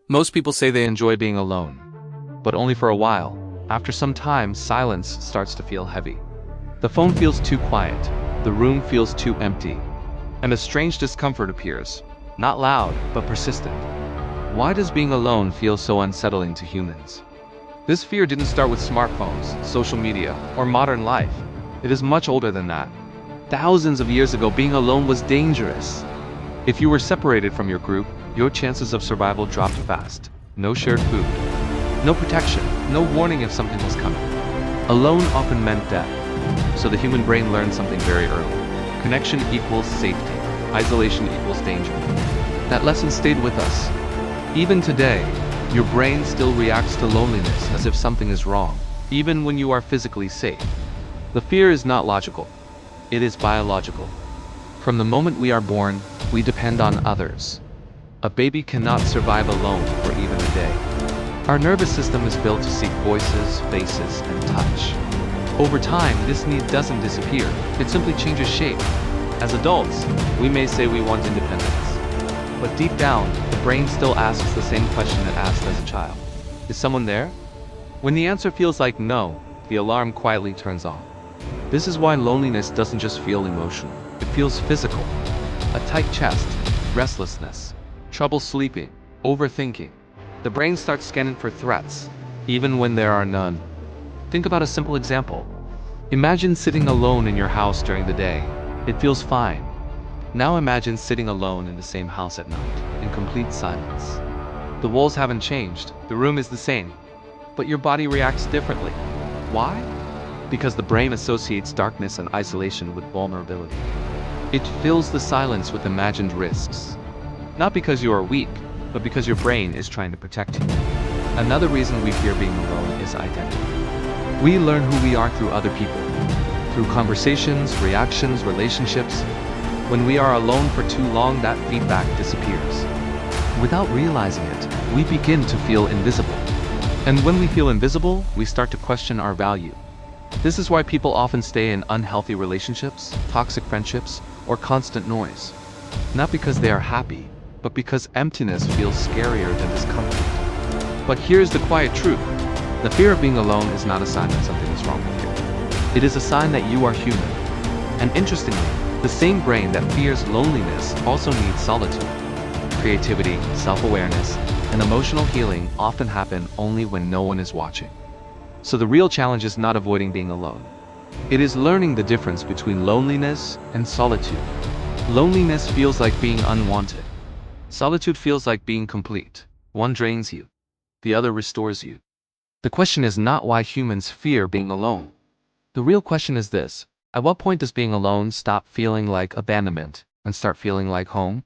Most people say they enjoy being alone, but only for a while. After some time, silence starts to feel heavy. The phone feels too quiet, the room feels too empty, and a strange discomfort appears. Not loud, but persistent. Why does being alone feel so unsettling to humans? This fear didn't start with smartphones, social media, or modern life. It is much older than that. Thousands of years ago, being alone was dangerous. If you were separated from your group, your chances of survival dropped fast. No shared food, no protection, no warning if something was coming. Alone often meant death. So the human brain learned something very early. Connection equals safety. Isolation equals danger. That lesson stayed with us. Even today, your brain still reacts to loneliness as if something is wrong, even when you are physically safe. The fear is not logical. It is biological. From the moment we are born, we depend on others. A baby cannot survive alone for even a day. Our nervous system is built to seek voices, faces, and touch. Over time, this need doesn't disappear. It simply changes shape. As adults, we may say we want independence. But deep down, the brain still asks the same question it asked as a child. Is someone there? When the answer feels like no, the alarm quietly turns on. This is why loneliness doesn't just feel emotional. It feels physical. A tight chest, restlessness, trouble sleeping, overthinking. The brain starts scanning for threats, even when there are none. Think about a simple example. Imagine sitting alone in your house during the day. It feels fine. Now imagine sitting alone in the same house at night, in complete silence. The walls haven't changed, the room is the same, but your body reacts differently. Why? Because the brain associates darkness and isolation with vulnerability. It fills the silence with imagined risks. Not because you are weak, but because your brain is trying to protect you. Another reason we fear being alone is identity. We learn who we are through other people, through conversations, reactions, relationships. When we are alone for too long, that feedback disappears. Without realizing it, we begin to feel invisible. And when we feel invisible, we start to question our value. This is why people often stay in unhealthy relationships, toxic friendships, or constant noise. Not because they are happy, but because emptiness feels scarier than discomfort. But here's the quiet truth. The fear of being alone is not a sign that something is wrong with you. It is a sign that you are human. And interestingly, the same brain that fears loneliness also needs solitude. Creativity, self-awareness, and emotional healing often happen only when no one is watching. So the real challenge is not avoiding being alone. It is learning the difference between loneliness and solitude. Loneliness feels like being unwanted. Solitude feels like being complete. One drains you, the other restores you. The question is not why humans fear being alone. The real question is this: at what point does being alone stop feeling like abandonment and start feeling like home?